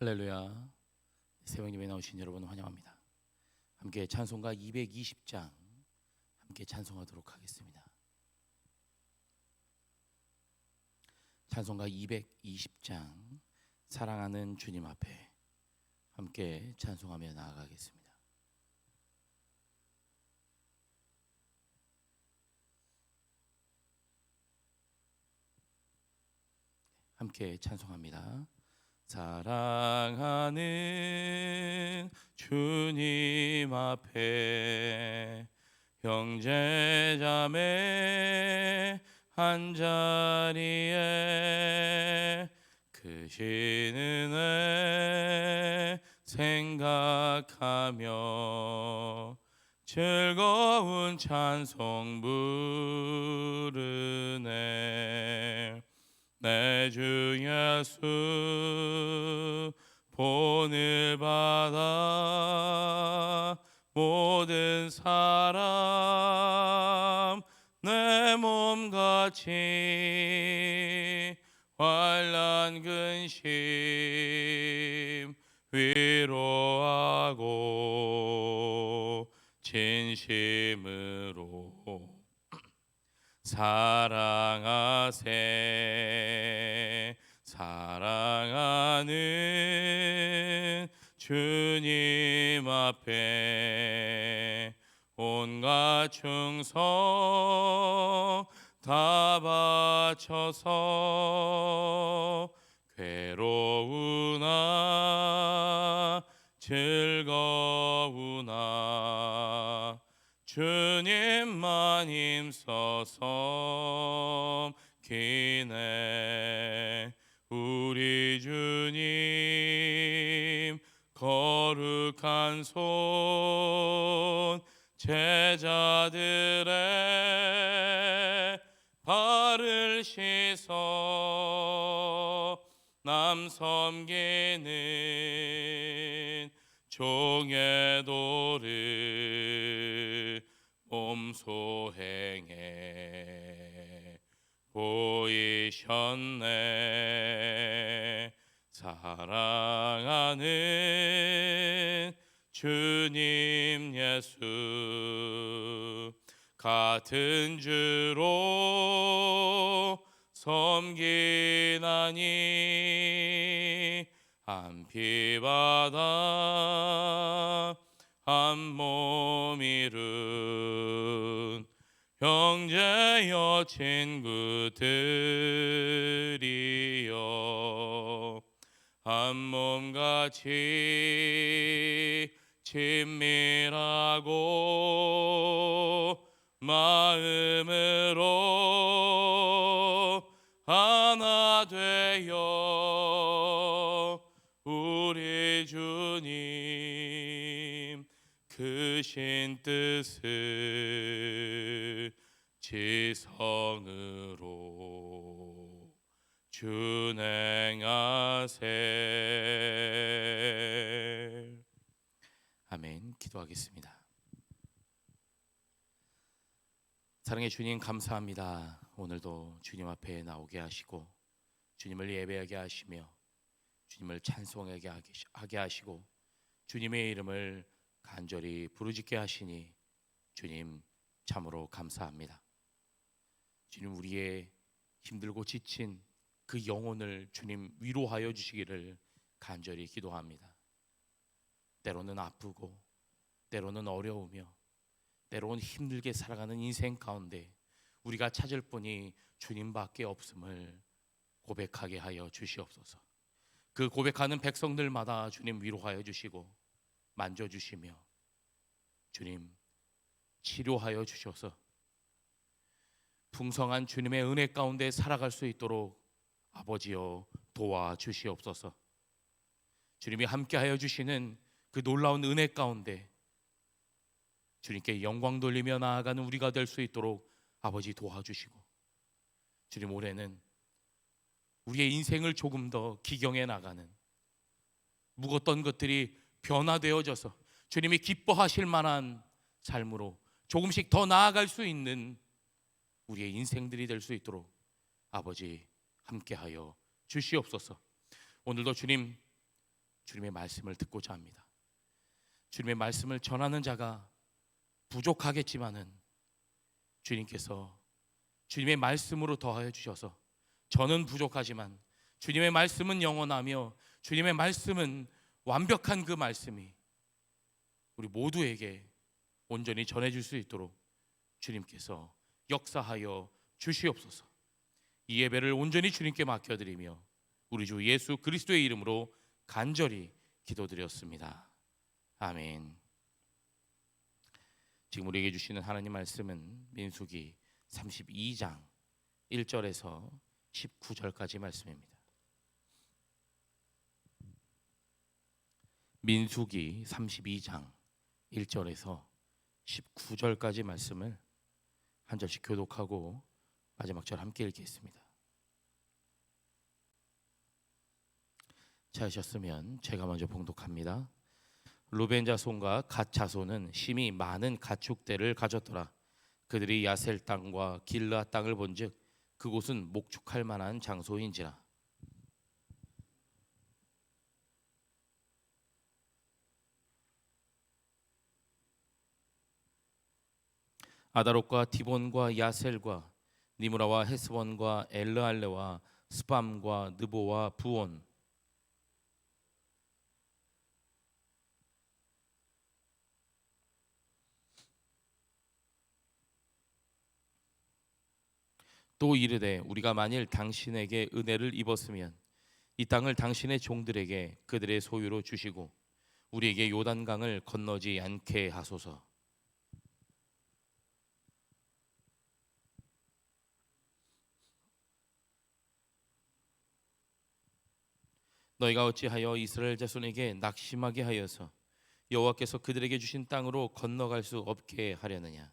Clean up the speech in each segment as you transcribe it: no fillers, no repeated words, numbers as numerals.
할렐루야. 새벽 예배에 나오신 여러분 환영합니다. 함께 찬송가 220장 함께 찬송하도록 하겠습니다. 찬송가 220장 사랑하는 주님 앞에 함께 찬송하며 나아가겠습니다. 함께 찬송합니다. 사랑하는 주님 앞에 형제자매 한자리에 크신 은혜 생각하며 즐거운 찬송 부르네. 내 주 예수 본을 받아 모든 사람 내 몸같이 환난 근심 위로하고 진심으로 사랑하세. 사랑하는 주님 앞에 온갖 충성 다 바쳐서 괴로우나 즐거우나 주님만 힘써서 기네. 우리 주님 거룩한 손 제자들의 발을 씻어 남 섬기는 종의 도를 몸소 행해 보이셨네. 사랑하는 주님 예수 같은 주로 섬기나니 한 피 바다 한 몸 이룬 형제여 친구들이여 한 몸같이 친밀하고 마음으로 하나 되어 우리 주님 크신 뜻을 지성으로 준행하세. 아멘. 기도하겠습니다. 사랑의 주님 감사합니다. 오늘도 주님 앞에 나오게 하시고 주님을 예배하게 하시며 주님을 찬송하게 하게 하시고 주님의 이름을 간절히 부르짖게 하시니 주님 참으로 감사합니다. 주님 우리의 힘들고 지친 그 영혼을 주님 위로하여 주시기를 간절히 기도합니다. 때로는 아프고 때로는 어려우며 때로는 힘들게 살아가는 인생 가운데 우리가 찾을 분이 주님밖에 없음을 고백하게 하여 주시옵소서. 그 고백하는 백성들마다 주님 위로하여 주시고 만져주시며 주님 치료하여 주셔서 풍성한 주님의 은혜 가운데 살아갈 수 있도록 아버지여 도와주시옵소서. 주님이 함께하여 주시는 그 놀라운 은혜 가운데 주님께 영광 돌리며 나아가는 우리가 될 수 있도록 아버지 도와주시고 주님 올해는 우리의 인생을 조금 더 기경해 나가는 묵었던 것들이 변화되어져서 주님이 기뻐하실 만한 삶으로 조금씩 더 나아갈 수 있는 우리의 인생들이 될 수 있도록 아버지 함께하여 주시옵소서. 오늘도 주님 주님의 말씀을 듣고자 합니다. 주님의 말씀을 전하는 자가 부족하겠지만은 주님께서 주님의 말씀으로 더하여 주셔서 저는 부족하지만 주님의 말씀은 영원하며 주님의 말씀은 완벽한 그 말씀이 우리 모두에게 온전히 전해질 수 있도록 주님께서 역사하여 주시옵소서. 이 예배를 온전히 주님께 맡겨드리며 우리 주 예수 그리스도의 이름으로 간절히 기도드렸습니다. 아멘. 지금 우리에게 주시는 하나님 말씀은 민수기 32장 1절에서 19절까지 말씀입니다. 민수기 32장 1절에서 19절까지 말씀을 한 절씩 교독하고 마지막 절 함께 읽겠습니다. 찾으셨으면 제가 먼저 봉독합니다. 루벤 자손과 갓 자손은 심히 많은 가축대를 가졌더라. 그들이 야셀 땅과 길르앗 땅을 본즉 그곳은 목축할 만한 장소인지라. 아다롯과 디본과 야셀과 니므라와 헤스본과 엘르알레와 스밤과 느보와 부온 또 이르되 우리가 만일 당신에게 은혜를 입었으면 이 땅을 당신의 종들에게 그들의 소유로 주시고 우리에게 요단강을 건너지 않게 하소서. 너희가 어찌하여 이스라엘 자손에게 낙심하게 하여서 여호와께서 그들에게 주신 땅으로 건너갈 수 없게 하려느냐.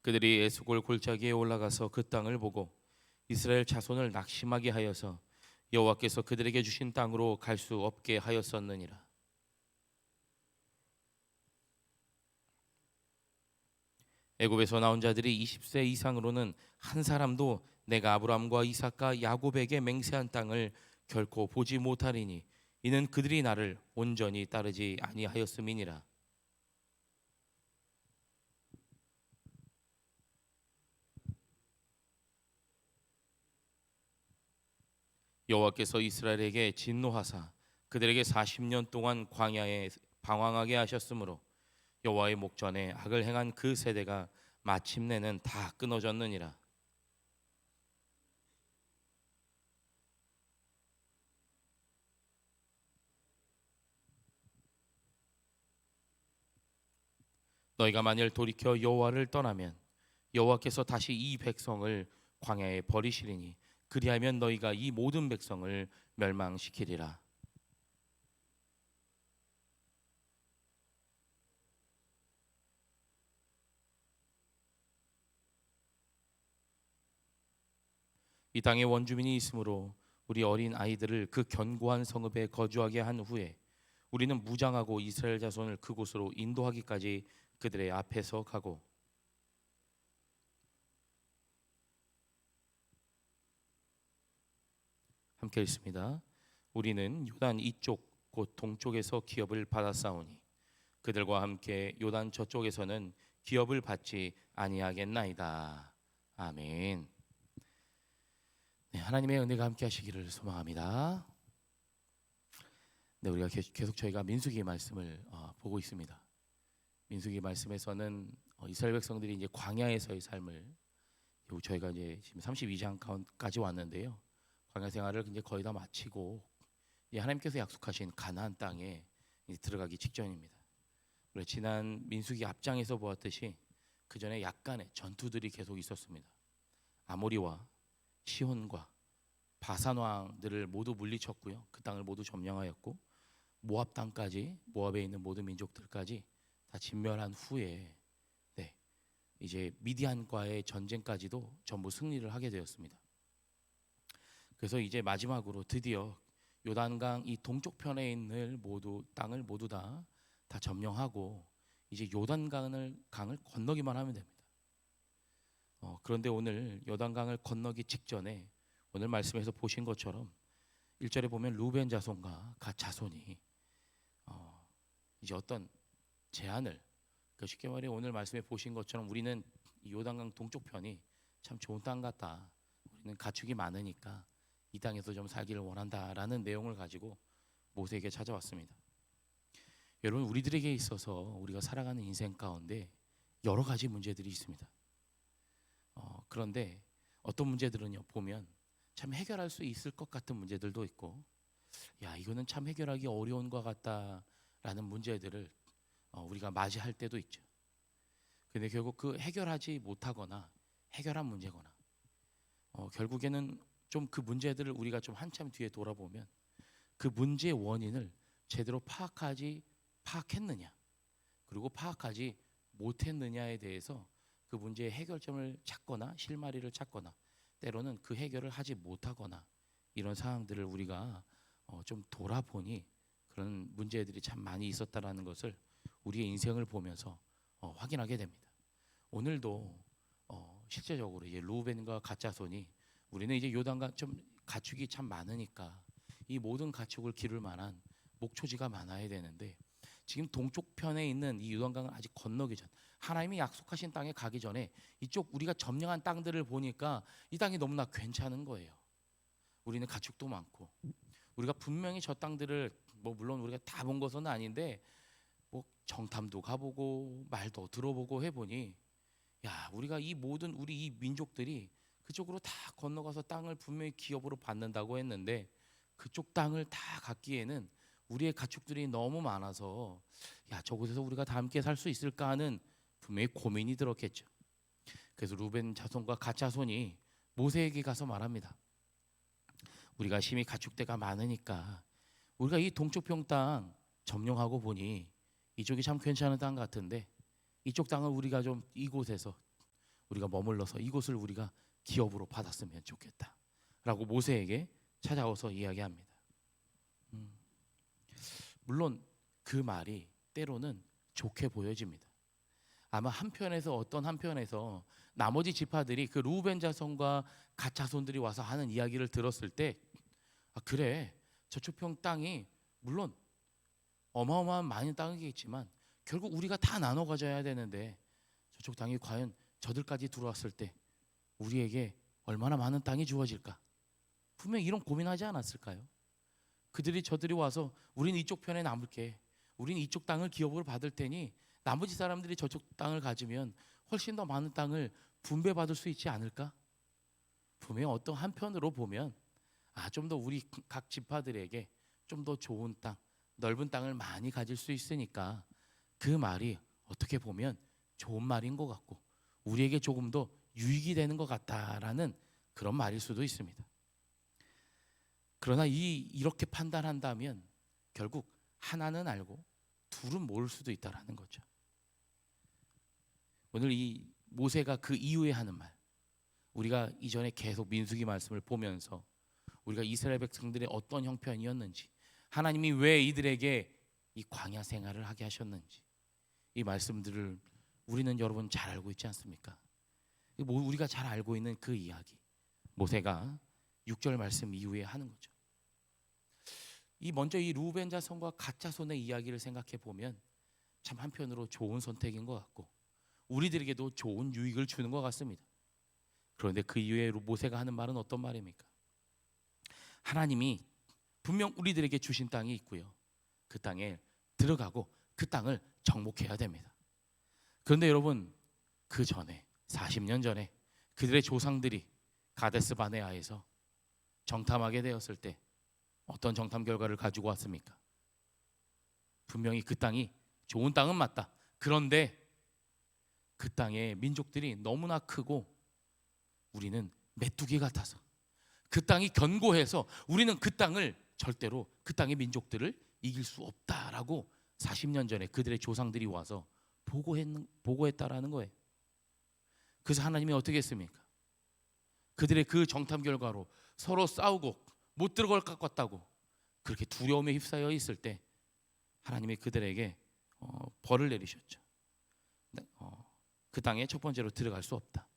그들이 에스골 골짜기에 올라가서 그 땅을 보고 이스라엘 자손을 낙심하게 하여서 여호와께서 그들에게 주신 땅으로 갈 수 없게 하였었느니라. 애굽에서 나온 자들이 20세 이상으로는 한 사람도 내가 아브라함과 이삭과 야곱에게 맹세한 땅을 결코 보지 못하리니 이는 그들이 나를 온전히 따르지 아니하였음이니라. 여호와께서 이스라엘에게 진노하사 그들에게 40년 동안 광야에 방황하게 하셨으므로 여호와의 목전에 악을 행한 그 세대가 마침내는 다 끊어졌느니라. 너희가 만일 돌이켜 여호와를 떠나면 여호와께서 다시 이 백성을 광야에 버리시리니 그리하면 너희가 이 모든 백성을 멸망시키리라. 이 땅에 원주민이 있으므로 우리 어린 아이들을 그 견고한 성읍에 거주하게 한 후에 우리는 무장하고 이스라엘 자손을 그곳으로 인도하기까지 그들의 앞에서 가고 함께 읽습니다. 우리는 요단 이쪽 곧 동쪽에서 기업을 받았사오니 그들과 함께 요단 저쪽에서는 기업을 받지 아니하겠나이다. 아멘. 네, 하나님의 은혜가 함께 하시기를 소망합니다. 네, 우리가 계속 저희가 민수기의 말씀을 보고 있습니다. 민수기 말씀에서는 이스라엘 백성들이 이제 광야에서의 삶을 저희가 이제 지금 32장까지 왔는데요. 광야 생활을 이제 거의 다 마치고 하나님께서 약속하신 가나안 땅에 이제 들어가기 직전입니다. 우리 지난 민수기 앞장에서 보았듯이 그 전에 약간의 전투들이 계속 있었습니다. 아모리와 시혼과 바산 왕들을 모두 물리쳤고요. 그 땅을 모두 점령하였고 모압 땅까지 모압에 있는 모든 민족들까지 다 진멸한 후에 이제 미디안과의 전쟁까지도 전부 승리를 하게 되었습니다. 그래서 이제 마지막으로 드디어 요단강 이 동쪽 편에 있는 땅을 모두 다 점령하고 이제 요단강을 건너기만 하면 됩니다. 그런데 오늘 요단강을 건너기 직전에 오늘 말씀에서 보신 것처럼 1절에 보면 루벤 자손과 갓 자손이 이제 어떤 제안을, 쉽게 말해 오늘 말씀에 보신 것처럼 우리는 이 요단강 동쪽 편이 참 좋은 땅 같다, 우리는 가축이 많으니까 이 땅에서 좀 살기를 원한다라는 내용을 가지고 모세에게 찾아왔습니다. 여러분, 우리들에게 있어서 우리가 살아가는 인생 가운데 여러 가지 문제들이 있습니다. 그런데 어떤 문제들은요, 보면 참 해결할 수 있을 것 같은 문제들도 있고, 야, 이거는 참 해결하기 어려운 것 같다라는 문제들을 우리가 맞이할 때도 있죠. 근데 결국 그 해결하지 못하거나 해결한 문제거나 결국에는 좀 그 문제들을 우리가 좀 한참 뒤에 돌아보면 그 문제의 원인을 제대로 파악했느냐, 그리고 파악하지 못했느냐에 대해서 그 문제의 해결점을 찾거나 실마리를 찾거나 때로는 그 해결을 하지 못하거나 이런 상황들을 우리가 좀 돌아보니 그런 문제들이 참 많이 있었다라는 것을 우리의 인생을 보면서 확인하게 됩니다. 오늘도 실제적으로 이제 루벤과 갓 자손이, 우리는 이제 요단강 좀 가축이 참 많으니까 이 모든 가축을 기를 만한 목초지가 많아야 되는데, 지금 동쪽 편에 있는 이 요단강을 아직 건너기 전, 하나님이 약속하신 땅에 가기 전에 이쪽 우리가 점령한 땅들을 보니까 이 땅이 너무나 괜찮은 거예요. 우리는 가축도 많고, 우리가 분명히 저 땅들을 물론 우리가 다 본 것은 아닌데 정탐도 가보고 말도 들어보고 해보니, 야, 우리가 이 모든 우리 이 민족들이 그쪽으로 다 건너가서 땅을 분명히 기업으로 받는다고 했는데 그쪽 땅을 다 갖기에는 우리의 가축들이 너무 많아서, 야, 저곳에서 우리가 다 함께 살 수 있을까 하는 분명히 고민이 들었겠죠. 그래서 루벤 자손과 갓 자손이 모세에게 가서 말합니다. 우리가 심히 가축대가 많으니까 우리가 이 동쪽평 땅 점령하고 보니 이쪽이 참 괜찮은 땅 같은데 이쪽 땅을 우리가 좀 이곳에서 우리가 머물러서 이곳을 우리가 기업으로 받았으면 좋겠다 라고 모세에게 찾아와서 이야기합니다. 물론 그 말이 때로는 좋게 보여집니다. 아마 어떤 한편에서 나머지 지파들이 그 루벤 자손과 갓 자손들이 와서 하는 이야기를 들었을 때, 그래, 저쪽 평 땅이 물론 어마어마한 많은 땅이겠지만 결국 우리가 다 나눠 가져야 되는데 저쪽 땅이 과연 저들까지 들어왔을 때 우리에게 얼마나 많은 땅이 주어질까? 분명히 이런 고민하지 않았을까요? 저들이 와서 우리는 이쪽 편에 남을게, 우리는 이쪽 땅을 기업으로 받을 테니 나머지 사람들이 저쪽 땅을 가지면 훨씬 더 많은 땅을 분배받을 수 있지 않을까? 분명히 어떤 한편으로 보면 좀 더 우리 각 지파들에게 좀 더 좋은 땅, 넓은 땅을 많이 가질 수 있으니까 그 말이 어떻게 보면 좋은 말인 것 같고 우리에게 조금 더 유익이 되는 것 같다라는 그런 말일 수도 있습니다. 그러나 이렇게 판단한다면 결국 하나는 알고 둘은 모를 수도 있다라는 거죠. 오늘 이 모세가 그 이후에 하는 말, 우리가 이전에 계속 민수기 말씀을 보면서 우리가 이스라엘 백성들의 어떤 형편이었는지, 하나님이 왜 이들에게 이 광야 생활을 하게 하셨는지, 이 말씀들을 우리는 여러분 잘 알고 있지 않습니까? 우리가 잘 알고 있는 그 이야기, 모세가 6절 말씀 이후에 하는 거죠. 먼저 이 루벤 자손과 갓 자손의 이야기를 생각해 보면 참 한편으로 좋은 선택인 것 같고 우리들에게도 좋은 유익을 주는 것 같습니다. 그런데 그 이후에 모세가 하는 말은 어떤 말입니까? 하나님이 분명 우리들에게 주신 땅이 있고요, 그 땅에 들어가고 그 땅을 정복해야 됩니다. 그런데 여러분, 그 전에 40년 전에 그들의 조상들이 가데스 바네아에서 정탐하게 되었을 때 어떤 정탐 결과를 가지고 왔습니까? 분명히 그 땅이 좋은 땅은 맞다. 그런데 그 땅의 민족들이 너무나 크고 우리는 메뚜기 같아서, 그 땅이 견고해서 우리는 그 땅을 절대로, 그 땅의 민족들을 이길 수 없다라고 40년 전에 그들의 조상들이 와서 보고했다라는 거예요. 그래서 하나님이 어떻게 했습니까? 그들의 그 정탐 결과로 서로 싸우고 못 들어갈 것 같다고 그렇게 두려움에 휩싸여 있을 때 하나님이 그들에게 벌을 내리셨죠. 그 땅에 첫 번째로 들어갈 수 없다.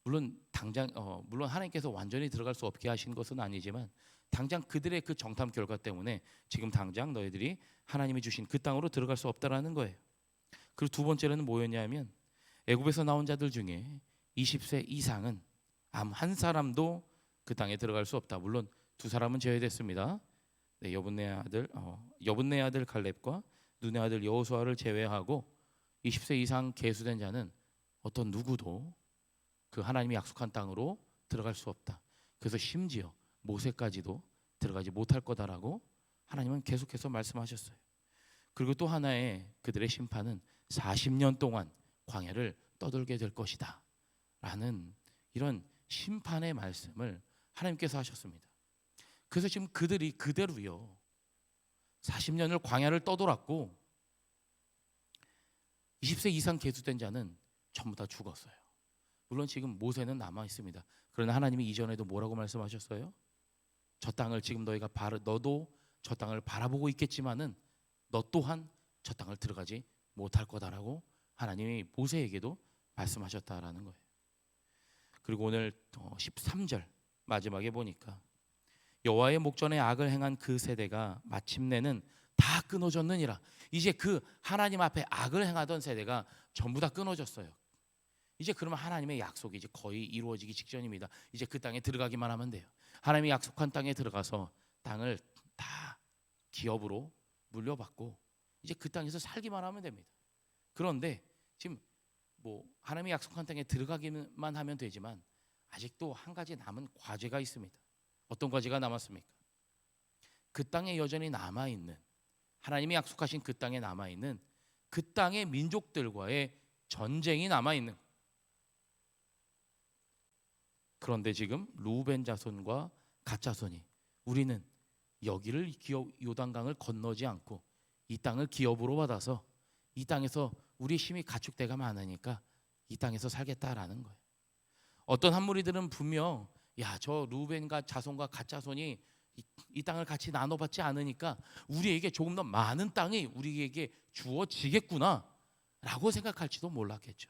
물론 하나님께서 완전히 들어갈 수 없게 하신 것은 아니지만 당장 그들의 그 정탐 결과 때문에 지금 당장 너희들이 하나님이 주신 그 땅으로 들어갈 수 없다라는 거예요. 그리고 두 번째로는 뭐였냐면 애굽에서 나온 자들 중에 20세 이상은 암 한 사람도 그 땅에 들어갈 수 없다. 물론 두 사람은 제외됐습니다. 네, 여분네 아들 갈렙과 눈의 아들 여호수아를 제외하고 20세 이상 계수된 자는 어떤 누구도 그 하나님이 약속한 땅으로 들어갈 수 없다. 그래서 심지어 모세까지도 들어가지 못할 거다라고 하나님은 계속해서 말씀하셨어요. 그리고 또 하나의 그들의 심판은 40년 동안 광야를 떠돌게 될 것이다 라는 이런 심판의 말씀을 하나님께서 하셨습니다. 그래서 지금 그들이 그대로요 40년을 광야를 떠돌았고 20세 이상 계수된 자는 전부 다 죽었어요. 물론 지금 모세는 남아 있습니다. 그러나 하나님이 이전에도 뭐라고 말씀하셨어요? 저 땅을 지금 너도 저 땅을 바라보고 있겠지만은 너 또한 저 땅을 들어가지 못할 거다라고 하나님이 모세에게도 말씀하셨다라는 거예요. 그리고 오늘 13절 마지막에 보니까 여호와의 목전에 악을 행한 그 세대가 마침내는 다 끊어졌느니라. 이제 그 하나님 앞에 악을 행하던 세대가 전부 다 끊어졌어요. 이제 그러면 하나님의 약속이 이제 거의 이루어지기 직전입니다. 이제 그 땅에 들어가기만 하면 돼요. 하나님이 약속한 땅에 들어가서 땅을 다 기업으로 물려받고 이제 그 땅에서 살기만 하면 됩니다. 그런데 지금 하나님이 약속한 땅에 들어가기만 하면 되지만 아직도 한 가지 남은 과제가 있습니다. 어떤 과제가 남았습니까? 그 땅에 여전히 남아있는 하나님이 약속하신 그 땅에 남아있는 그 땅의 민족들과의 전쟁이 남아있는. 그런데 지금 루벤 자손과 갓 자손이 우리는 여기를 요단강을 건너지 않고 이 땅을 기업으로 받아서 이 땅에서 우리 힘이 가축대가 많으니까 이 땅에서 살겠다라는 거예요. 어떤 한 무리들은 분명 저 루벤과 자손과 갓 자손이 이 땅을 같이 나눠받지 않으니까 우리에게 조금 더 많은 땅이 우리에게 주어지겠구나 라고 생각할지도 몰랐겠죠.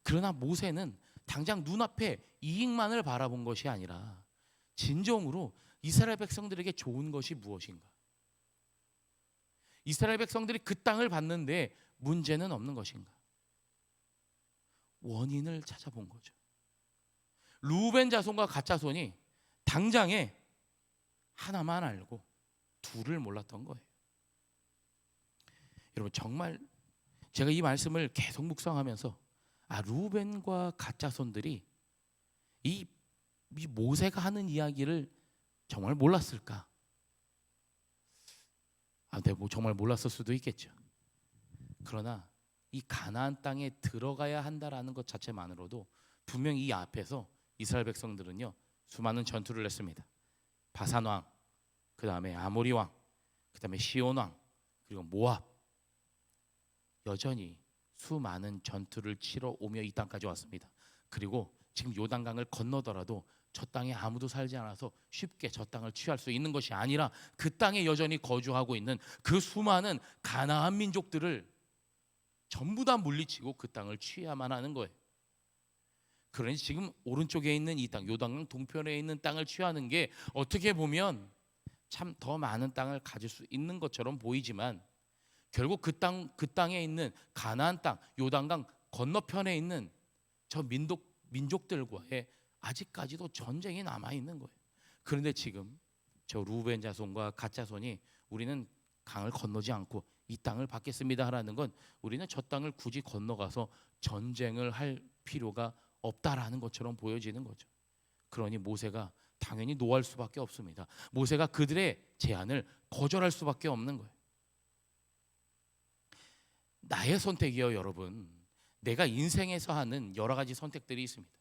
그러나 모세는 당장 눈앞에 이익만을 바라본 것이 아니라 진정으로 이스라엘 백성들에게 좋은 것이 무엇인가, 이스라엘 백성들이 그 땅을 받는데 문제는 없는 것인가, 원인을 찾아본 거죠. 루벤 자손과 갓 자손이 당장에 하나만 알고 둘을 몰랐던 거예요. 여러분 정말 제가 이 말씀을 계속 묵상하면서 루벤과 갓 자손들이 이 모세가 하는 이야기를 정말 몰랐을까? 네, 정말 몰랐을 수도 있겠죠. 그러나 이 가나안 땅에 들어가야 한다라는 것 자체만으로도 분명히 이 앞에서 이스라엘 백성들은요 수많은 전투를 했습니다. 바산 왕, 그 다음에 아모리 왕, 그 다음에 시온 왕, 그리고 모압, 여전히 수많은 전투를 치러 오며 이 땅까지 왔습니다. 그리고 지금 요단강을 건너더라도 저 땅에 아무도 살지 않아서 쉽게 저 땅을 취할 수 있는 것이 아니라 그 땅에 여전히 거주하고 있는 그 수많은 가나안 민족들을 전부 다 물리치고 그 땅을 취해야만 하는 거예요. 그러니 지금 오른쪽에 있는 이 땅, 요단강 동편에 있는 땅을 취하는 게 어떻게 보면 참 더 많은 땅을 가질 수 있는 것처럼 보이지만 결국 그 땅에 있는 가나안 땅, 요단강 건너편에 있는 저 민족들과의 아직까지도 전쟁이 남아 있는 거예요. 그런데 지금 저 루벤 자손과 갓 자손이 우리는 강을 건너지 않고 이 땅을 받겠습니다라는 건 우리는 저 땅을 굳이 건너가서 전쟁을 할 필요가 없다라는 것처럼 보여지는 거죠. 그러니 모세가 당연히 노할 수밖에 없습니다. 모세가 그들의 제안을 거절할 수밖에 없는 거예요. 나의 선택이요, 여러분. 내가 인생에서 하는 여러 가지 선택들이 있습니다.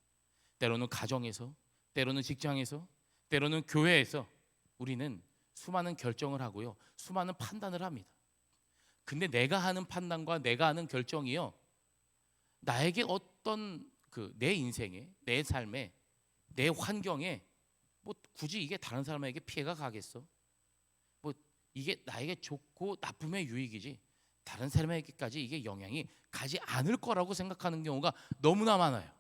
때로는 가정에서, 때로는 직장에서, 때로는 교회에서 우리는 수많은 결정을 하고요, 수많은 판단을 합니다. 근데 내가 하는 판단과 내가 하는 결정이요, 나에게 어떤 내 인생에, 내 삶에, 내 환경에 굳이 이게 다른 사람에게 피해가 가겠어? 이게 나에게 좋고 나쁨의 유익이지 다른 사람에게까지 이게 영향이 가지 않을 거라고 생각하는 경우가 너무나 많아요.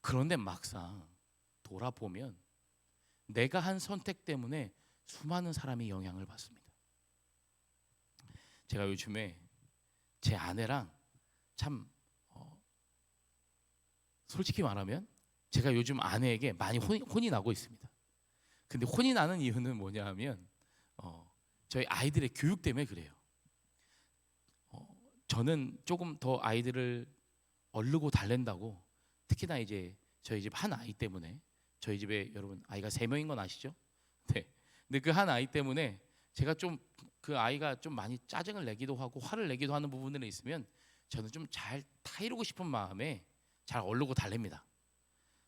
그런데 막상 돌아보면 내가 한 선택 때문에 수많은 사람이 영향을 받습니다. 제가 요즘에 제 아내랑 참 솔직히 말하면 제가 요즘 아내에게 많이 혼이 나고 있습니다. 근데 혼이 나는 이유는 뭐냐 하면 저희 아이들의 교육 때문에 그래요. 저는 조금 더 아이들을 얼르고 달랜다고, 특히나 이제 저희 집 한 아이 때문에, 저희 집에 여러분 아이가 3명인 건 아시죠? 네. 근데 그 한 아이 때문에 제가 좀 그 아이가 좀 많이 짜증을 내기도 하고 화를 내기도 하는 부분들이 있으면 저는 좀 잘 타이르고 싶은 마음에 잘 얼르고 달랩니다.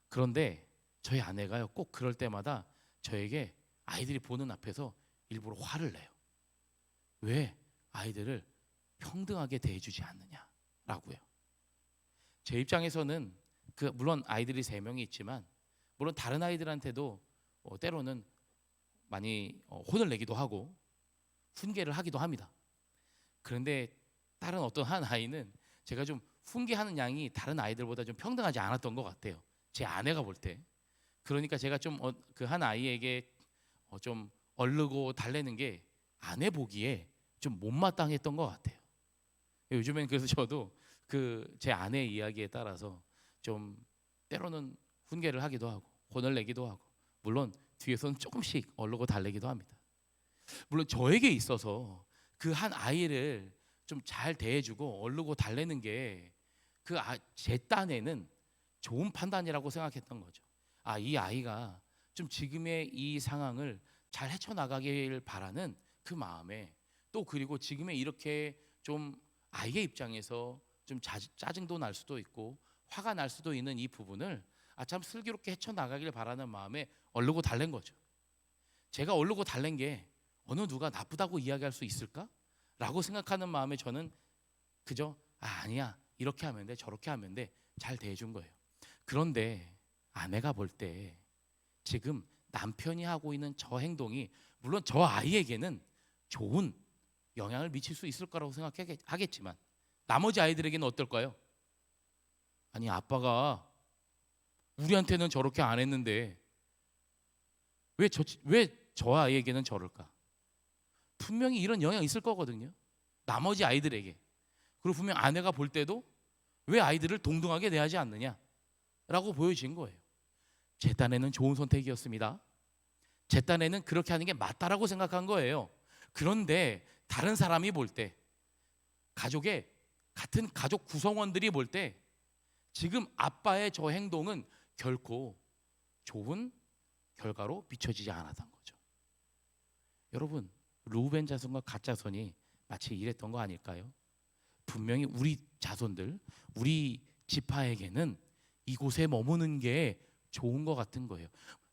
그런데 저희 아내가요, 꼭 그럴 때마다 저에게 아이들이 보는 앞에서 일부러 화를 내요. 왜 아이들을 평등하게 대해주지 않느냐라고요. 제 입장에서는 물론 아이들이 3명이 있지만 물론 다른 아이들한테도 때로는 많이 혼을 내기도 하고 훈계를 하기도 합니다. 그런데 다른 어떤 한 아이는 제가 좀 훈계하는 양이 다른 아이들보다 좀 평등하지 않았던 것 같아요. 제 아내가 볼 때. 그러니까 제가 좀 그 한 아이에게 좀 얼르고 달래는 게 아내 보기에 좀 못마땅했던 것 같아요. 요즘엔 그래서 저도 그 제 아내의 이야기에 따라서 좀 때로는 훈계를 하기도 하고 혼을 내기도 하고, 물론 뒤에서는 조금씩 얼르고 달래기도 합니다. 물론 저에게 있어서 그 한 아이를 좀 잘 대해주고 얼르고 달래는 게 제 딴에는 좋은 판단이라고 생각했던 거죠. 이 아이가 좀 지금의 이 상황을 잘 헤쳐나가길 바라는 그 마음에, 또 그리고 지금의 이렇게 좀 아이의 입장에서 좀 짜증도 날 수도 있고 화가 날 수도 있는 이 부분을 참 슬기롭게 헤쳐나가길 바라는 마음에 얼르고 달랜 거죠. 제가 얼르고 달랜 게 어느 누가 나쁘다고 이야기할 수 있을까? 라고 생각하는 마음에 저는 그저 아니야, 이렇게 하면 돼, 저렇게 하면 돼, 잘 대해준 거예요. 그런데 아내가 볼 때 지금 남편이 하고 있는 저 행동이 물론 저 아이에게는 좋은 영향을 미칠 수 있을 거라고 생각하겠지만 나머지 아이들에게는 어떨까요? 아니, 아빠가 우리한테는 저렇게 안 했는데 왜 저 아이에게는 저럴까? 분명히 이런 영향이 있을 거거든요. 나머지 아이들에게. 그리고 분명 아내가 볼 때도 왜 아이들을 동등하게 대하지 않느냐라고 보여진 거예요. 제 딴에는 좋은 선택이었습니다. 제 딴에는 그렇게 하는 게 맞다라고 생각한 거예요. 그런데 다른 사람이 볼 때, 같은 가족 구성원들이 볼 때 지금 아빠의 저 행동은 결코 좋은 결과로 비춰지지 않았던 거죠. 여러분, 루벤 자손과 갓 자손이 마치 이랬던 거 아닐까요? 분명히 우리 자손들, 우리 지파에게는 이곳에 머무는 게 좋은 것 같은 거예요.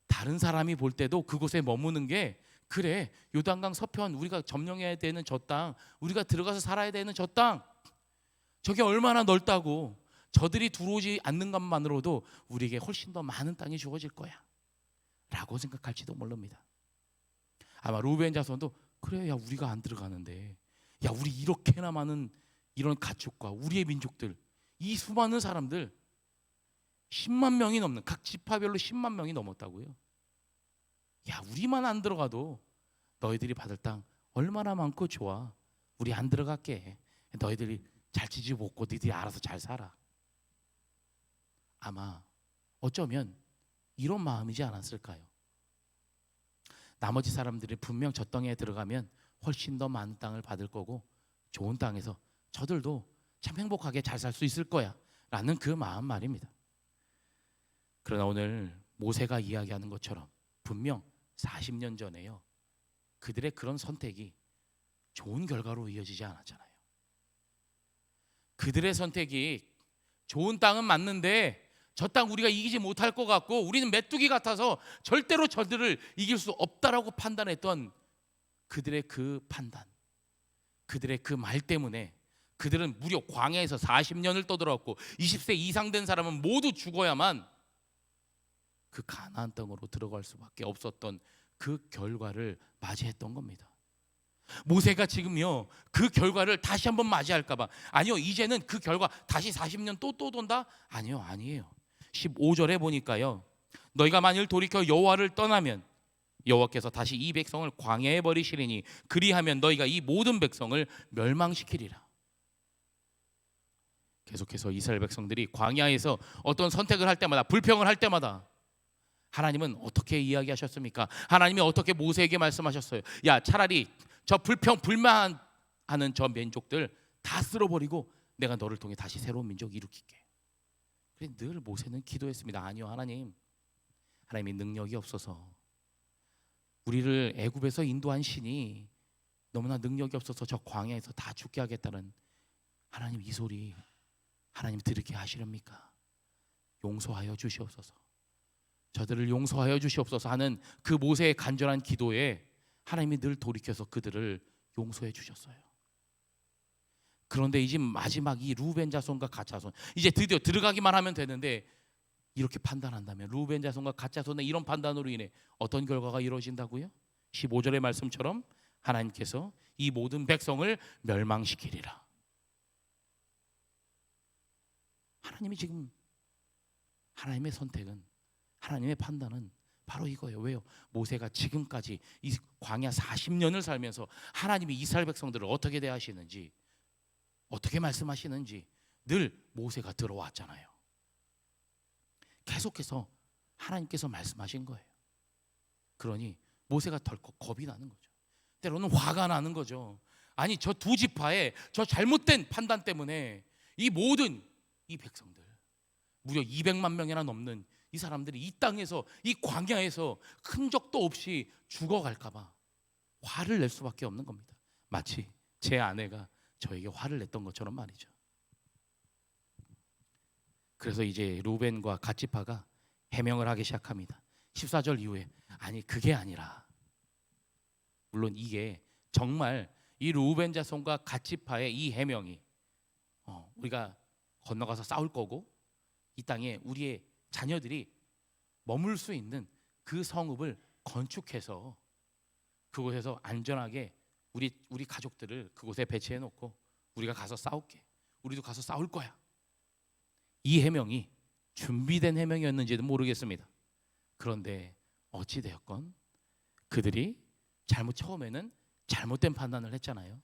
다른 사람이 볼 때도 그곳에 머무는 게, 그래, 요단강 서편 우리가 점령해야 되는 저 땅, 우리가 들어가서 살아야 되는 저 땅, 저게 얼마나 넓다고, 저들이 들어오지 않는 것만으로도 우리에게 훨씬 더 많은 땅이 주어질 거야 라고 생각할지도 모릅니다. 아마 루벤 자손도 그래, 야, 우리가 안 들어가는데, 야, 우리 이렇게나 많은 이런 가축과 우리의 민족들, 이 수많은 사람들 10만 명이 넘는, 각 지파별로 10만 명이 넘었다고요. 야, 우리만 안 들어가도 너희들이 받을 땅 얼마나 많고 좋아. 우리 안 들어갈게. 너희들이 잘 지지 못고 너희들이 알아서 잘 살아. 아마 어쩌면 이런 마음이지 않았을까요? 나머지 사람들이 분명 저 땅에 들어가면 훨씬 더 많은 땅을 받을 거고 좋은 땅에서 저들도 참 행복하게 잘 살 수 있을 거야 라는 그 마음 말입니다. 그러나 오늘 모세가 이야기하는 것처럼 분명 40년 전에요, 그들의 그런 선택이 좋은 결과로 이어지지 않았잖아요. 그들의 선택이 좋은 땅은 맞는데 저 땅 우리가 이기지 못할 것 같고 우리는 메뚜기 같아서 절대로 저들을 이길 수 없다라고 판단했던 그들의 그 판단, 그들의 그 말 때문에 그들은 무려 광야에서 40년을 떠들어왔고 20세 이상 된 사람은 모두 죽어야만 그 가나안 땅으로 들어갈 수밖에 없었던 그 결과를 맞이했던 겁니다. 모세가 지금요 그 결과를 다시 한번 맞이할까 봐, 아니요, 이제는 그 결과 다시 40년 또 돈다? 아니에요. 15절에 보니까요, 너희가 만일 돌이켜 여호와를 떠나면 여호와께서 다시 이 백성을 광야에 버리시리니 그리하면 너희가 이 모든 백성을 멸망시키리라. 계속해서 이스라엘 백성들이 광야에서 어떤 선택을 할 때마다, 불평을 할 때마다 하나님은 어떻게 이야기하셨습니까? 하나님이 어떻게 모세에게 말씀하셨어요? 야, 차라리 저 불평 불만하는 저 민족들 다 쓸어버리고 내가 너를 통해 다시 새로운 민족 일으킬게. 그래서 늘 모세는 기도했습니다. 아니요, 하나님, 하나님이 능력이 없어서, 우리를 애굽에서 인도한 신이 너무나 능력이 없어서 저 광야에서 다 죽게 하겠다는 하나님, 이 소리 하나님 들으게 하시렵니까? 용서하여 주시옵소서, 저들을 용서하여 주시옵소서 하는 그 모세의 간절한 기도에 하나님이 늘 돌이켜서 그들을 용서해 주셨어요. 그런데 이제 마지막 이 루벤 자손과 갓 자손, 이제 드디어 들어가기만 하면 되는데 이렇게 판단한다면 루벤 자손과 갓 자손의 이런 판단으로 인해 어떤 결과가 이루어진다고요? 15절의 말씀처럼 하나님께서 이 모든 백성을 멸망시키리라. 하나님이 지금, 하나님의 선택은, 하나님의 판단은 바로 이거예요. 왜요? 모세가 지금까지 이 광야 40년을 살면서 하나님이 이스라엘 백성들을 어떻게 대하시는지, 어떻게 말씀하시는지 늘 모세가 들어왔잖아요. 계속해서 하나님께서 말씀하신 거예요. 그러니 모세가 덜컥 겁이 나는 거죠. 때로는 화가 나는 거죠. 아니, 저 두 지파의 저 잘못된 판단 때문에 이 모든 이 백성들, 무려 200만 명이나 넘는 이 사람들이 이 땅에서, 이 광야에서 흔적도 없이 죽어갈까 봐 화를 낼 수밖에 없는 겁니다. 마치 제 아내가 저에게 화를 냈던 것처럼 말이죠. 그래서 이제 루벤과 갓 지파가 해명을 하기 시작합니다. 14절 이후에, 아니 그게 아니라, 물론 이게 정말 이 루벤 자손과 갓 지파의 이 해명이 우리가 건너가서 싸울 거고 이 땅에 우리의 자녀들이 머물 수 있는 그 성읍을 건축해서 그곳에서 안전하게 우리 가족들을 그곳에 배치해 놓고 우리가 가서 싸울게, 우리도 가서 싸울 거야. 이 해명이 준비된 해명이었는지는 모르겠습니다. 그런데 어찌 되었건 그들이 처음에는 잘못된 판단을 했잖아요.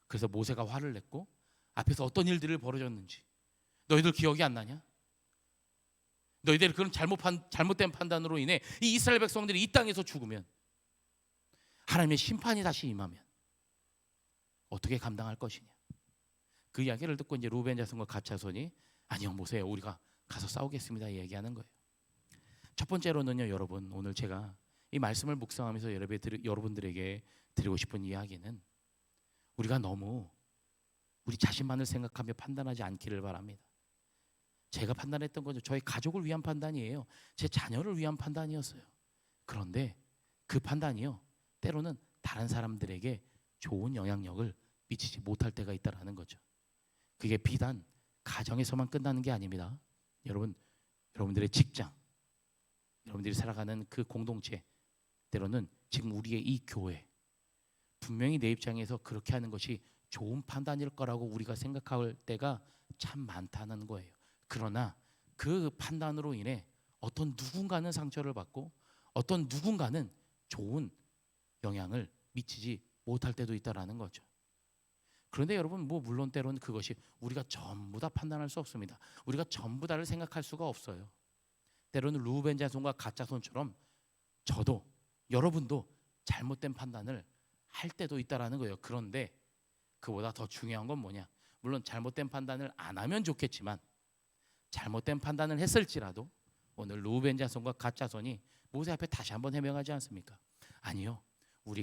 그래서 모세가 화를 냈고 앞에서 어떤 일들이 벌어졌는지 너희들 기억이 안 나냐? 너희들이 그런 잘못된 판단으로 인해 이 이스라엘 백성들이 이 땅에서 죽으면, 하나님의 심판이 다시 임하면 어떻게 감당할 것이냐? 그 이야기를 듣고 이제 루벤 자손과 갓 자손이, 아니요 모세, 우리가 가서 싸우겠습니다 얘기하는 거예요. 첫 번째로는요, 여러분, 오늘 제가 이 말씀을 묵상하면서 여러분들에게 드리고 싶은 이야기는, 우리가 너무 우리 자신만을 생각하며 판단하지 않기를 바랍니다. 제가 판단했던 건 저희 가족을 위한 판단이에요. 제 자녀를 위한 판단이었어요. 그런데 그 판단이요, 때로는 다른 사람들에게 좋은 영향력을 미치지 못할 때가 있다라는 거죠. 그게 비단 가정에서만 끝나는 게 아닙니다. 여러분들의 직장, 여러분들이 살아가는 그 공동체, 때로는 지금 우리의 이 교회, 분명히 내 입장에서 그렇게 하는 것이 좋은 판단일 거라고 우리가 생각할 때가 참 많다는 거예요. 그러나 그 판단으로 인해 어떤 누군가는 상처를 받고 어떤 누군가는 좋은 영향을 미치지 못할 때도 있다라는 거죠. 그런데 여러분, 물론 때로는 그것이 우리가 전부 다 판단할 수 없습니다. 우리가 전부 다를 생각할 수가 없어요. 때로는 루벤 자손과 갓 자손처럼 저도, 여러분도 잘못된 판단을 할 때도 있다라는 거예요. 그런데 그보다 더 중요한 건 뭐냐? 물론 잘못된 판단을 안 하면 좋겠지만, 잘못된 판단을 했을지라도 오늘 루벤 자손과 갓 자손이 모세 앞에 다시 한번 해명하지 않습니까? 아니요, 우리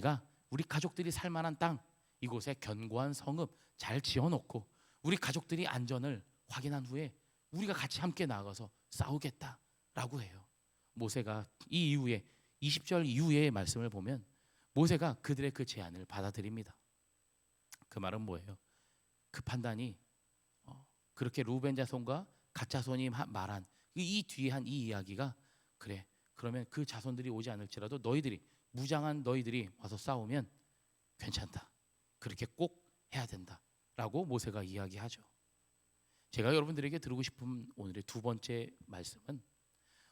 가족들이 살만한 땅, 이곳에 견고한 성읍 잘 지어놓고 우리 가족들이 안전을 확인한 후에 우리가 같이 함께 나가서 싸우겠다라고 해요. 모세가 이 이후에 20절 이후의 말씀을 보면 모세가 그들의 그 제안을 받아들입니다. 그 말은 뭐예요? 그 판단이 그렇게 루벤 자손과 갓 자손이 말한 이 뒤에 한 이 이야기가, 그래, 그러면 그 자손들이 오지 않을지라도 무장한 너희들이 와서 싸우면 괜찮다, 그렇게 꼭 해야 된다라고 모세가 이야기하죠. 제가 여러분들에게 드리고 싶은 오늘의 두 번째 말씀은,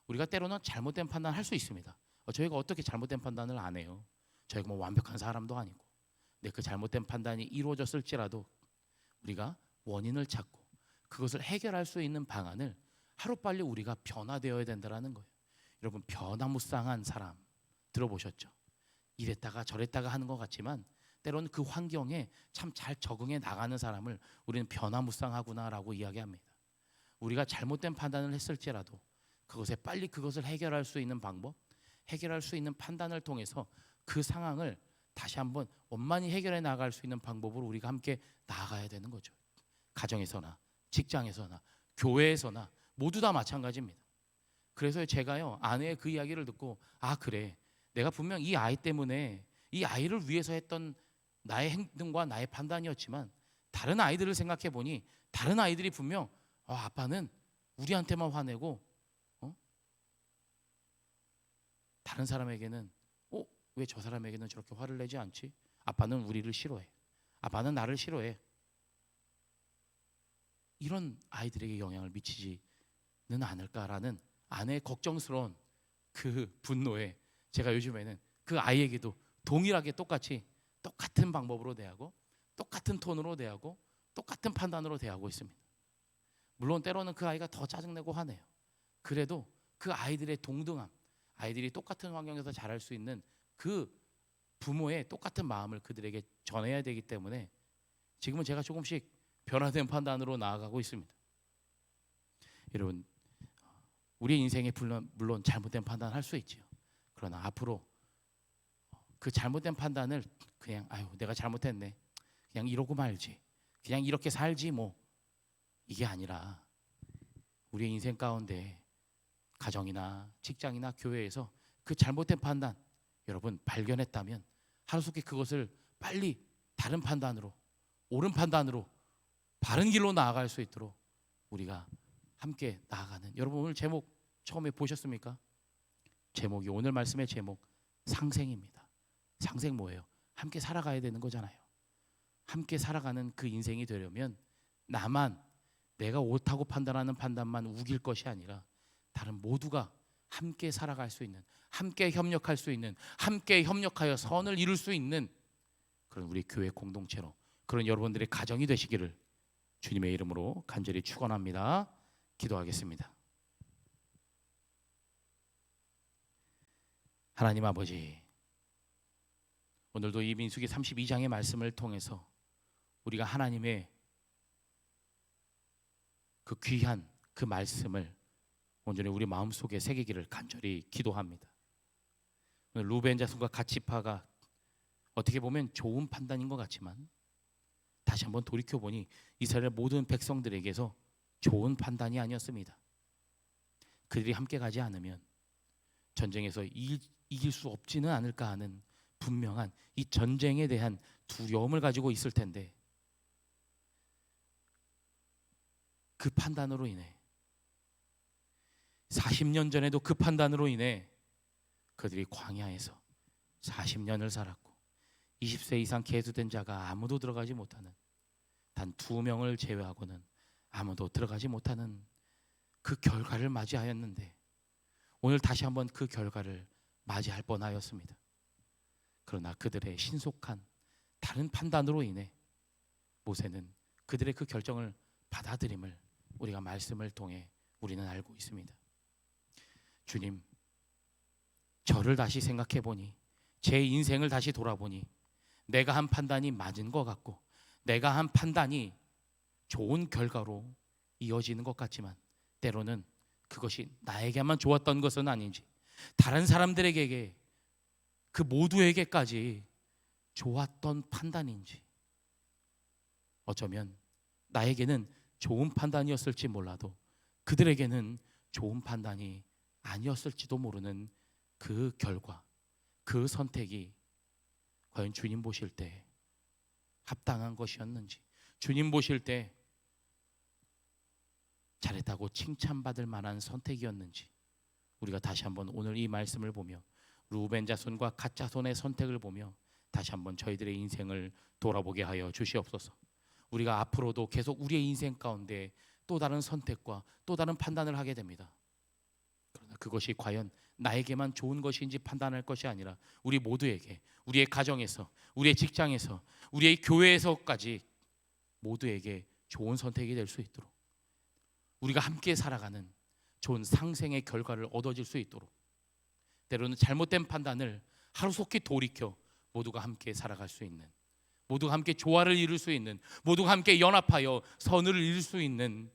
우리가 때로는 잘못된 판단을 할 수 있습니다. 저희가 어떻게 잘못된 판단을 안 해요? 저희가 뭐 완벽한 사람도 아니고. 근데 그 잘못된 판단이 이루어졌을지라도 우리가 원인을 찾고 그것을 해결할 수 있는 방안을 하루빨리 우리가 변화되어야 된다는 거예요. 여러분, 변화무쌍한 사람 들어보셨죠? 이랬다가 저랬다가 하는 것 같지만 때로는 그 환경에 참 잘 적응해 나가는 사람을 우리는 변화무쌍하구나라고 이야기합니다. 우리가 잘못된 판단을 했을지라도 그것에 빨리 그것을 해결할 수 있는 방법, 해결할 수 있는 판단을 통해서 그 상황을 다시 한번 원만히 해결해 나갈 수 있는 방법으로 우리가 함께 나아가야 되는 거죠. 가정에서나 직장에서나 교회에서나 모두 다 마찬가지입니다. 그래서 제가요, 아내의 그 이야기를 듣고, 아 그래, 내가 분명 이 아이 때문에 이 아이를 위해서 했던 나의 행동과 나의 판단이었지만 다른 아이들을 생각해 보니 다른 아이들이 분명 아빠는 우리한테만 화내고 다른 사람에게는 왜 저 사람에게는 저렇게 화를 내지 않지? 아빠는 우리를 싫어해. 아빠는 나를 싫어해. 이런 아이들에게 영향을 미치지는 않을까라는 아내의 걱정스러운 그 분노에 제가 요즘에는 그 아이에게도 동일하게 똑같은 방법으로 대하고 똑같은 톤으로 대하고 똑같은 판단으로 대하고 있습니다. 물론 때로는 그 아이가 더 짜증내고 화내요. 그래도 그 아이들의 동등함, 아이들이 똑같은 환경에서 자랄 수 있는 그 부모의 똑같은 마음을 그들에게 전해야 되기 때문에 지금은 제가 조금씩 변화된 판단으로 나아가고 있습니다. 여러분, 우리의 인생에 물론 잘못된 판단을 할 수 있지요. 그러나 앞으로 그 잘못된 판단을 그냥 내가 잘못했네, 그냥 이러고 말지, 그냥 이렇게 살지 뭐, 이게 아니라 우리의 인생 가운데 가정이나 직장이나 교회에서 그 잘못된 판단 여러분 발견했다면 하루속히 그것을 빨리 다른 판단으로, 옳은 판단으로, 바른 길로 나아갈 수 있도록 우리가 함께 나아가는, 여러분 오늘 제목 처음에 보셨습니까? 제목이, 오늘 말씀의 제목 상생입니다. 상생 뭐예요? 함께 살아가야 되는 거잖아요. 함께 살아가는 그 인생이 되려면 내가 옳다고 판단하는 판단만 우길 것이 아니라 다른 모두가 함께 살아갈 수 있는, 함께 협력할 수 있는, 함께 협력하여 선을 이룰 수 있는 그런 우리 교회 공동체로, 그런 여러분들의 가정이 되시기를 주님의 이름으로 간절히 축원합니다. 기도하겠습니다. 하나님 아버지, 오늘도 이 민수기 32장의 말씀을 통해서 우리가 하나님의 그 귀한 그 말씀을 온전히 우리 마음속에 새기기를 간절히 기도합니다. 오늘 루벤 자손과 갓 지파가 어떻게 보면 좋은 판단인 것 같지만 다시 한번 돌이켜보니 이스라엘 모든 백성들에게서 좋은 판단이 아니었습니다. 그들이 함께 가지 않으면 전쟁에서 이길 수 없지는 않을까 하는 분명한 이 전쟁에 대한 두려움을 가지고 있을 텐데, 그 판단으로 인해 40년 전에도 그 판단으로 인해 그들이 광야에서 40년을 살았고 20세 이상 계수된 자가 아무도 들어가지 못하는, 단 2명을 제외하고는 아무도 들어가지 못하는 그 결과를 맞이하였는데, 오늘 다시 한번 그 결과를 맞이할 뻔하였습니다. 그러나 그들의 신속한 다른 판단으로 인해 모세는 그들의 그 결정을 받아들임을 우리가 말씀을 통해 우리는 알고 있습니다. 주님, 저를 다시 생각해 보니, 제 인생을 다시 돌아보니 내가 한 판단이 맞은 것 같고 내가 한 판단이 좋은 결과로 이어지는 것 같지만 때로는 그것이 나에게만 좋았던 것은 아닌지, 다른 사람들에게, 그 모두에게까지 좋았던 판단인지, 어쩌면 나에게는 좋은 판단이었을지 몰라도 그들에게는 좋은 판단이 아니었을지도 모르는 그 결과, 그 선택이 과연 주님 보실 때 합당한 것이었는지, 주님 보실 때 잘했다고 칭찬받을 만한 선택이었는지, 우리가 다시 한번 오늘 이 말씀을 보며 루벤 자손과 갓 자손의 선택을 보며 다시 한번 저희들의 인생을 돌아보게 하여 주시옵소서. 우리가 앞으로도 계속 우리의 인생 가운데 또 다른 선택과 또 다른 판단을 하게 됩니다. 그러나 그것이 과연 나에게만 좋은 것인지 판단할 것이 아니라 우리 모두에게, 우리의 가정에서, 우리의 직장에서, 우리의 교회에서까지 모두에게 좋은 선택이 될 수 있도록, 우리가 함께 살아가는 좋은 상생의 결과를 얻어질 수 있도록, 때로는 잘못된 판단을 하루속히 돌이켜 모두가 함께 살아갈 수 있는, 모두가 함께 조화를 이룰 수 있는, 모두가 함께 연합하여 선을 이룰 수 있는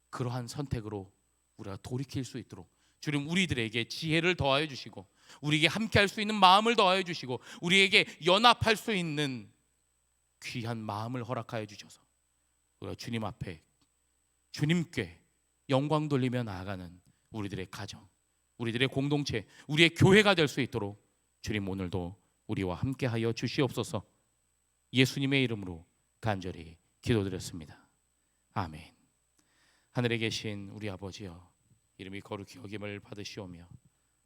그러한 선택으로 우리가 돌이킬 수 있도록 주님 우리들에게 지혜를 더하여 주시고, 우리에게 함께 할 수 있는 마음을 더하여 주시고, 우리에게 연합할 수 있는 귀한 마음을 허락하여 주셔서 우리가 주님 앞에, 주님께 영광 돌리며 나아가는 우리들의 가정, 우리들의 공동체, 우리의 교회가 될 수 있도록 주님 오늘도 우리와 함께하여 주시옵소서. 예수님의 이름으로 간절히 기도드렸습니다. 아멘. 하늘에 계신 우리 아버지여, 이름이 거룩히 여김을 받으시오며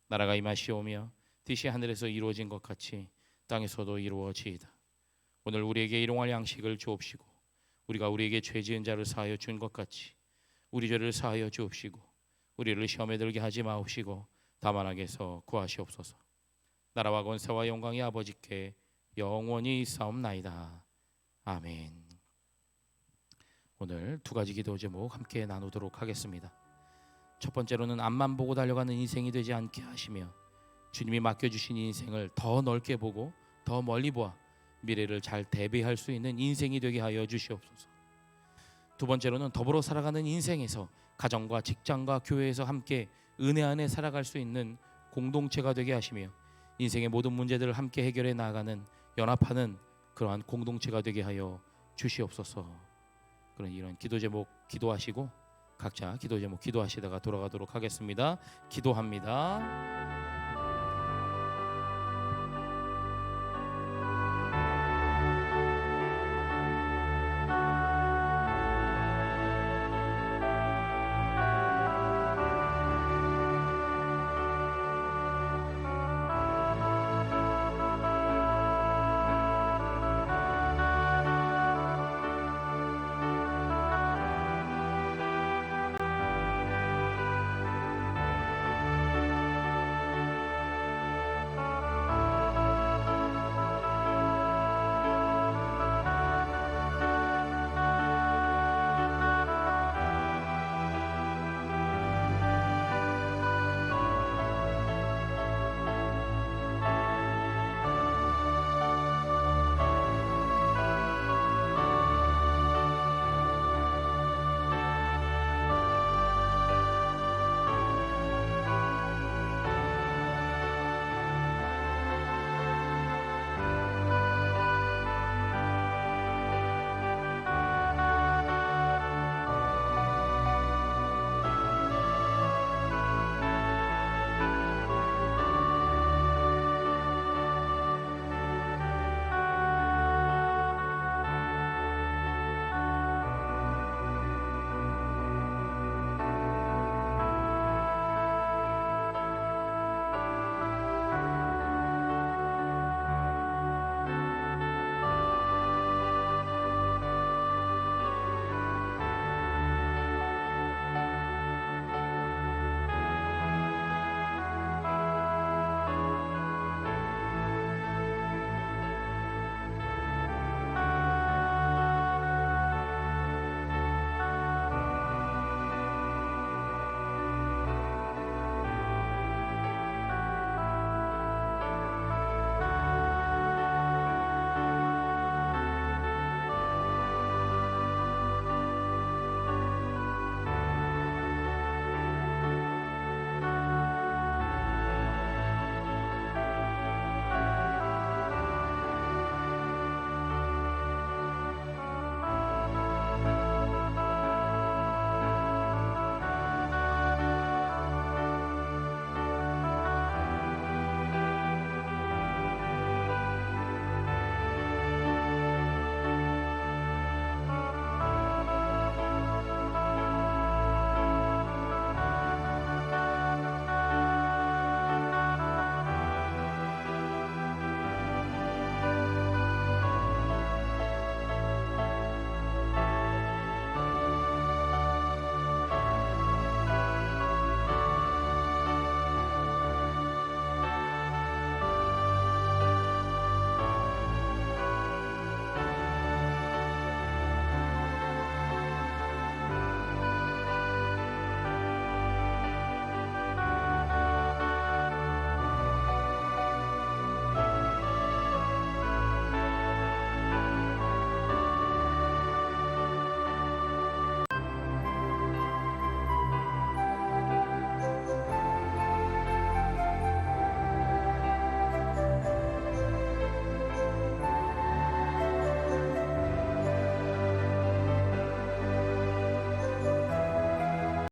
나라가 임하시오며 뜻이 하늘에서 이루어진 것 같이 땅에서도 이루어지이다. 오늘 우리에게 일용할 양식을 주옵시고, 우리가 우리에게 죄 지은 자를 사하여 준 것 같이 우리 죄를 사하여 주옵시고, 우리를 시험에 들게 하지 마옵시고 다만 악에서 구하시옵소서. 나라와 권세와 영광이 아버지께 영원히 있사옵나이다. 아멘. 오늘 두 가지 기도 제목 함께 나누도록 하겠습니다. 첫 번째로는 앞만 보고 달려가는 인생이 되지 않게 하시며 주님이 맡겨주신 인생을 더 넓게 보고 더 멀리 보아 미래를 잘 대비할 수 있는 인생이 되게 하여 주시옵소서. 두 번째로는 더불어 살아가는 인생에서 가정과 직장과 교회에서 함께 은혜 안에 살아갈 수 있는 공동체가 되게 하시며 인생의 모든 문제들을 함께 해결해 나가는, 연합하는 그러한 공동체가 되게 하여 주시옵소서. 그런 이런 기도 제목 기도하시고 각자 기도 제목 기도하시다가 돌아가도록 하겠습니다. 기도합니다.